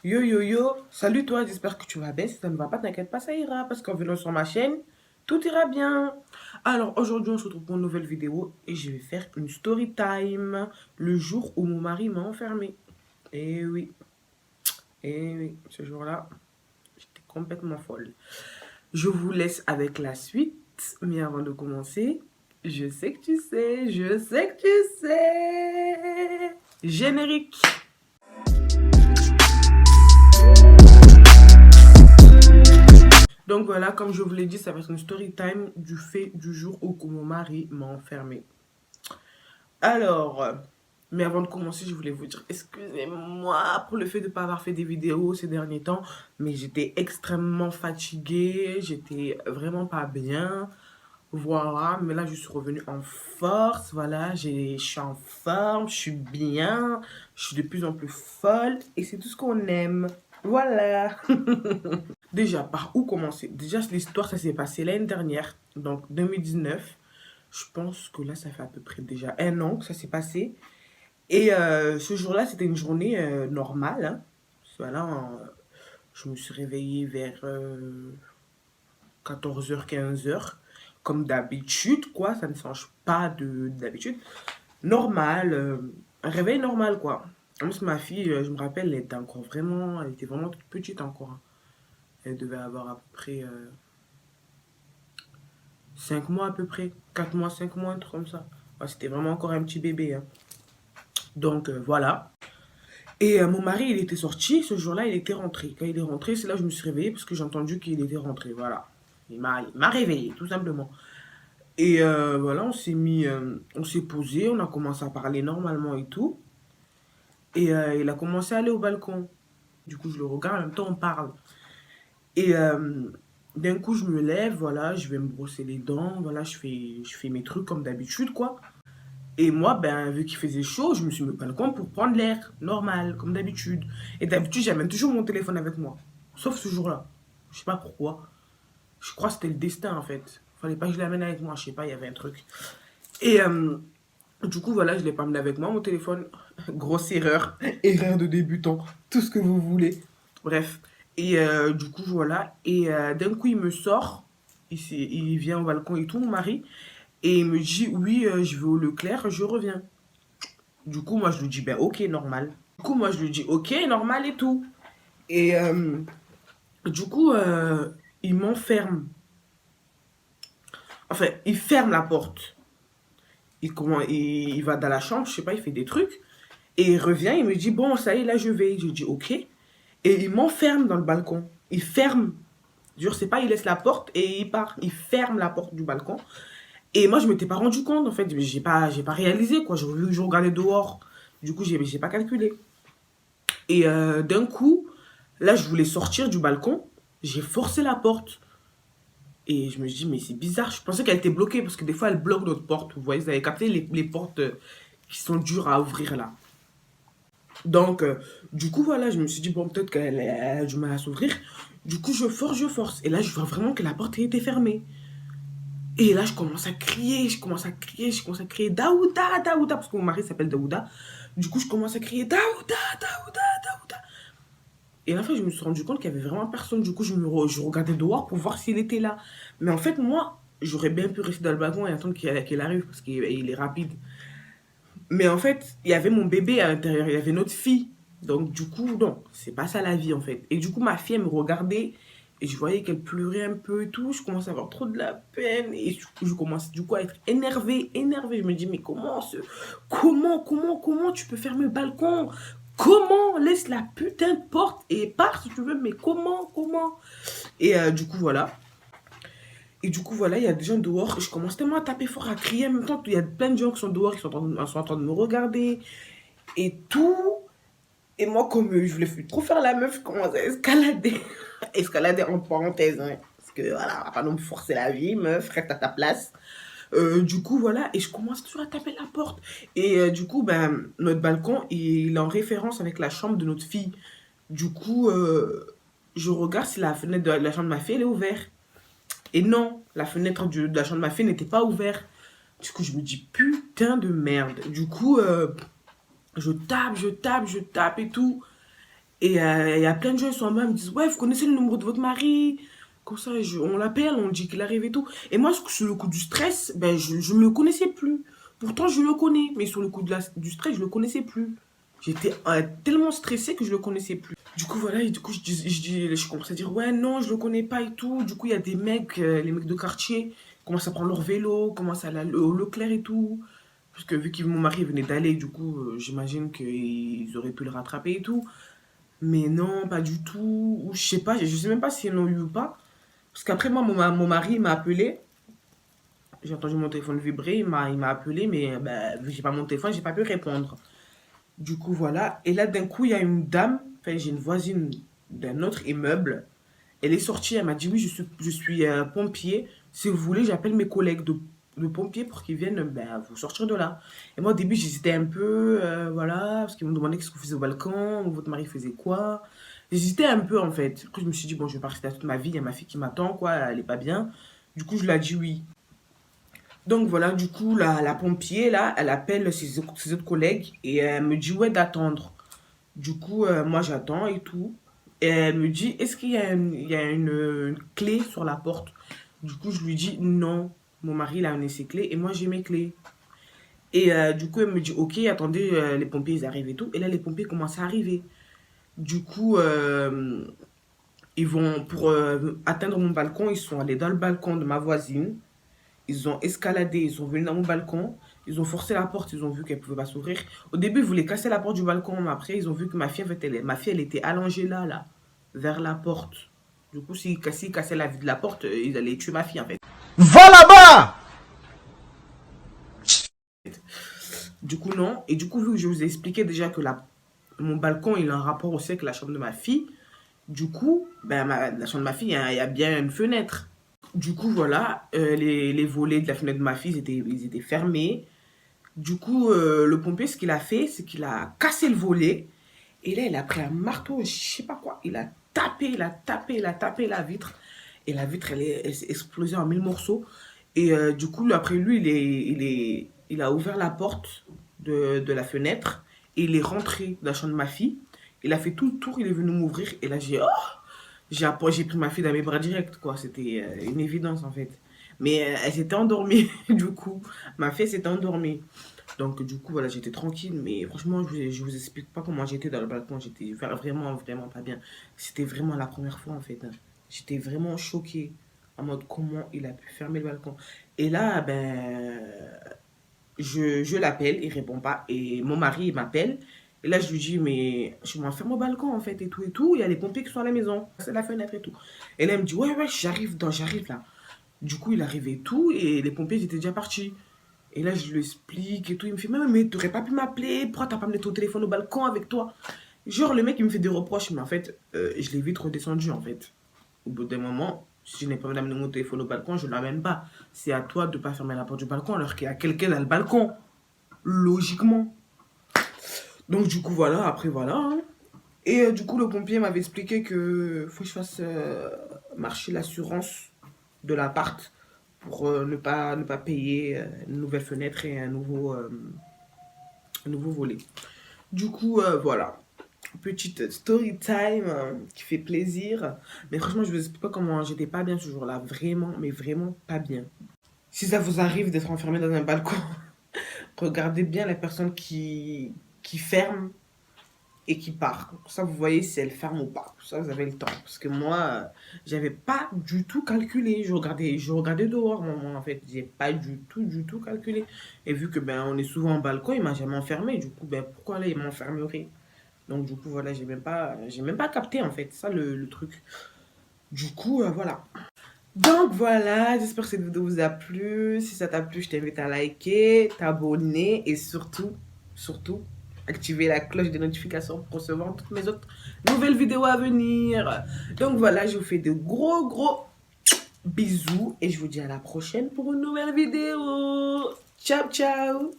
Yo yo yo, salut toi, j'espère que tu vas bien. Si ça ne va pas, t'inquiète pas, ça ira. Parce qu'en venant sur ma chaîne, tout ira bien. Alors aujourd'hui, on se retrouve pour une nouvelle vidéo et je vais faire une story time le jour où mon mari m'a enfermé. Et oui, et oui, ce jour-là, j'étais complètement folle. Je vous laisse avec la suite, mais avant de commencer, je sais que tu sais, je sais que tu sais. Générique. Donc voilà, comme je vous l'ai dit, ça va être une story time du fait du jour où mon mari m'a enfermé. Alors, mais avant de commencer, je voulais vous dire, excusez-moi pour le fait de ne pas avoir fait des vidéos ces derniers temps, mais j'étais extrêmement fatiguée, j'étais vraiment pas bien. Voilà, mais là je suis revenue en force, voilà, je suis en forme, je suis bien, je suis de plus en plus folle et c'est tout ce qu'on aime. Voilà. Déjà, par où commencer? Déjà, l'histoire, ça s'est passé l'année dernière, donc 2019. Je pense que là, ça fait à peu près déjà un an que ça s'est passé. Et ce jour-là, c'était une journée normale, hein. Voilà, je me suis réveillée vers 14h, 15h, comme d'habitude, quoi. Ça ne change pas d'habitude. Normal, un réveil normal, quoi. En plus, ma fille, je me rappelle, elle était vraiment toute petite encore, hein. Elle devait avoir à peu près 5 mois à peu près, 4 mois, 5 mois, un truc comme ça. Ouais, c'était vraiment encore un petit bébé, hein. Donc voilà. Et mon mari, il était sorti, ce jour-là, il était rentré. Quand il est rentré, c'est là que je me suis réveillée parce que j'ai entendu qu'il était rentré. Voilà. Il m'a réveillée, tout simplement. Et voilà, on s'est posé, on a commencé à parler normalement et tout. Et il a commencé à aller au balcon. Du coup, je le regarde, en même temps, on parle. Et d'un coup, je me lève, voilà, je vais me brosser les dents, voilà, je fais mes trucs comme d'habitude, quoi. Et moi, ben, vu qu'il faisait chaud, je me suis mis au balcon pour prendre l'air, normal, comme d'habitude. Et d'habitude, j'amène toujours mon téléphone avec moi. Sauf ce jour-là. Je sais pas pourquoi. Je crois que c'était le destin, en fait. Fallait pas que je l'amène avec moi, je sais pas, il y avait un truc. Et du coup, voilà, je l'ai pas amené avec moi, mon téléphone. Grosse erreur. Erreur de débutant. Tout ce que vous voulez. Bref. Et du coup, voilà. Et d'un coup, il me sort. Il vient au balcon et tout, mon mari. Et il me dit, oui, je vais au Leclerc, je reviens. Du coup, moi, je lui dis, ben, ok, normal. Du coup, moi, je lui dis, ok, normal et tout. Et du coup, il m'enferme. Enfin, il ferme la porte. Il va dans la chambre, je sais pas, il fait des trucs. Et il revient, il me dit, bon, ça y est, là, je vais. Je dis, ok. Et il m'enferme dans le balcon. Il ferme. Je sais pas, il laisse la porte et il part. Il ferme la porte du balcon. Et moi, je m'étais pas rendu compte, en fait. J'ai pas réalisé, quoi. J'ai vu que je regardais dehors. Du coup, j'ai pas calculé. Et d'un coup, là, je voulais sortir du balcon. J'ai forcé la porte. Et je me dis, mais c'est bizarre. Je pensais qu'elle était bloquée parce que des fois, elle bloque notre porte. Vous voyez, vous avez capté les portes qui sont dures à ouvrir là. Donc, du coup, voilà, je me suis dit, bon, peut-être qu'elle a du mal à s'ouvrir. Du coup, je force, je force. Et là, je vois vraiment que la porte était fermée. Et là, je commence à crier, je commence à crier Daouda, Daouda, parce que mon mari s'appelle Daouda. Du coup, je commence à crier Daouda, Daouda, Daouda. Et à la fin, je me suis rendu compte qu'il y avait vraiment personne. Du coup, je regardais dehors pour voir s'il était là. Mais en fait, moi, j'aurais bien pu rester dans le wagon et attendre qu'il arrive parce qu'il est rapide. Mais en fait, il y avait mon bébé à l'intérieur, il y avait notre fille. Donc, du coup, non, c'est pas ça la vie en fait. Et du coup, ma fille, elle me regardait et je voyais qu'elle pleurait un peu et tout. Je commençais à avoir trop de la peine et je commence du coup à être énervée, énervée. Je me dis, mais comment tu peux fermer le balcon? Comment? Laisse la putain de porte et pars si tu veux, mais comment? Et du coup, voilà. Et du coup, voilà, il y a des gens dehors. Et je commence tellement à taper fort, à crier. En même temps, il y a plein de gens qui sont dehors, qui sont en train de me regarder. Et tout. Et moi, comme je voulais trop faire la meuf, je commence à escalader. Escalader en parenthèse, hein. Parce que voilà, on va pas non me forcer la vie, meuf, reste à ta place. Du coup, voilà, et je commence toujours à taper la porte. Et du coup, ben, notre balcon, il est en référence avec la chambre de notre fille. Du coup, je regarde si la fenêtre de la chambre de ma fille, elle est ouverte. Et non, la fenêtre de la chambre de ma fille n'était pas ouverte. Du coup, je me dis, putain de merde. Du coup, je tape et tout. Et il y a plein de gens, ils sont en bas, ils me disent, ouais, vous connaissez le numéro de votre mari? Comme ça, on l'appelle, on dit qu'il arrive et tout. Et moi, sur le coup du stress, ben, je ne le connaissais plus. Pourtant, je le connais, mais sur le coup du stress, je le connaissais plus. J'étais tellement stressée que je le connaissais plus. Du coup, voilà, et du coup, je commence à dire, ouais, non, je le connais pas et tout. Du coup, il y a des mecs, les mecs de quartier, commencent à prendre leur vélo, commencent à aller au Leclerc et tout. Parce que vu que mon mari venait d'aller, du coup, j'imagine qu'ils auraient pu le rattraper et tout. Mais non, pas du tout. Ou je sais pas, je sais même pas s'ils l'ont eu ou pas. Parce qu'après, moi, mon mari m'a appelé. J'ai entendu mon téléphone vibrer, il m'a appelé, mais bah, vu que j'ai pas mon téléphone, j'ai pas pu répondre. Du coup, voilà. Et là, d'un coup, il y a une dame, enfin, j'ai une voisine d'un autre immeuble. Elle est sortie, elle m'a dit, oui, je suis pompier. Si vous voulez, j'appelle mes collègues de pompiers pour qu'ils viennent ben, vous sortir de là. Et moi, au début, j'hésitais un peu, voilà, parce qu'ils me demandaient qu'est-ce que vous faisiez au balcon, votre mari faisait quoi. J'hésitais un peu, en fait. Après, je me suis dit, bon, je vais pas rester là toute ma vie, il y a ma fille qui m'attend, quoi, elle est pas bien. Du coup, je lui ai dit oui. Donc voilà, du coup, la pompier, là, elle appelle ses autres collègues et elle me dit, ouais, d'attendre. Du coup, moi, j'attends et tout. Et elle me dit, est-ce qu'il y a une clé sur la porte? Du coup, je lui dis, non. Mon mari, il a amené ses clés et moi, j'ai mes clés. Et du coup, elle me dit, ok, attendez, les pompiers, ils arrivent et tout. Et là, les pompiers commencent à arriver. Du coup, ils vont, pour atteindre mon balcon, ils sont allés dans le balcon de ma voisine. Ils ont escaladé, ils sont venus dans mon balcon. Ils ont forcé la porte, ils ont vu qu'elle ne pouvait pas s'ouvrir. Au début, ils voulaient casser la porte du balcon, mais après, ils ont vu que ma fille, en fait, ma fille, elle était allongée là, vers la porte. Du coup, s'ils cassaient la vie de la porte, ils allaient tuer ma fille, en fait. Va là-bas! Du coup, non. Et du coup, vu que je vous ai expliqué déjà que mon balcon, il a un rapport aussi avec la chambre de ma fille, du coup, ben, la chambre de ma fille, il y a bien une fenêtre. Du coup, voilà, les volets de la fenêtre de ma fille, ils étaient fermés. Du coup, le pompier, ce qu'il a fait, c'est qu'il a cassé le volet. Et là, il a pris un marteau, je sais pas quoi. Il a tapé, il a tapé, il a tapé la vitre. Et la vitre, elle s'est explosée en mille morceaux. Et du coup, après lui, il a ouvert la porte de la fenêtre. Et il est rentré dans la chambre de ma fille. Il a fait tout le tour, il est venu m'ouvrir. Et là, j'ai pris ma fille dans mes bras direct, quoi. C'était une évidence, en fait. Mais elle s'était endormie, du coup. Ma fille s'était endormie. Donc, du coup, voilà, j'étais tranquille. Mais franchement, je vous explique pas comment j'étais dans le balcon. J'étais vraiment, vraiment pas bien. C'était vraiment la première fois, en fait. J'étais vraiment choquée. En mode, comment il a pu fermer le balcon. Et là, ben, je l'appelle, il répond pas. Et mon mari, il m'appelle. Et là, je lui dis, mais je m'enferme au balcon, en fait, et tout, et tout. Il y a les pompiers qui sont à la maison. C'est la fenêtre et tout. Et là, il me dit, ouais, ouais, j'arrive là. Du coup, il arrivait et tout, et les pompiers étaient déjà partis. Et là, je lui explique et tout. Il me fait, mais t'aurais pas pu m'appeler? Pourquoi t'as pas amené ton téléphone au balcon avec toi? Genre, le mec, il me fait des reproches, mais en fait, je l'ai vite redescendu, en fait. Au bout d'un moment, si je n'ai pas amené mon téléphone au balcon, je ne l'amène pas. C'est à toi de ne pas fermer la porte du balcon alors qu'il y a quelqu'un dans le balcon. Logiquement. Donc, du coup, voilà, après, voilà. Hein. Et du coup, le pompier m'avait expliqué que faut que je fasse marcher l'assurance de l'appart pour ne pas payer une nouvelle fenêtre et un nouveau volet. Du coup, voilà. Petite story time qui fait plaisir. Mais franchement, je vous explique pas comment j'étais pas bien ce jour-là. Vraiment, mais vraiment pas bien. Si ça vous arrive d'être enfermé dans un balcon, regardez bien la personne qui ferme et qui part. Ça, vous voyez si elle ferme ou pas. Ça, vous avez le temps. Parce que moi, j'avais pas du tout calculé. Je regardais dehors, moi, en fait. J'ai pas du tout calculé. Et vu que, ben, on est souvent en balcon, il m'a jamais enfermé. Du coup, ben, pourquoi là, il m'enfermerait? Donc, du coup, voilà, j'ai même pas capté, en fait. Ça, le truc. Du coup, voilà. Donc, voilà, j'espère que cette vidéo vous a plu. Si ça t'a plu, je t'invite à liker, t'abonner et surtout, activer la cloche des notifications pour recevoir toutes mes autres nouvelles vidéos à venir. Donc, voilà, je vous fais de gros bisous et je vous dis à la prochaine pour une nouvelle vidéo. Ciao, ciao!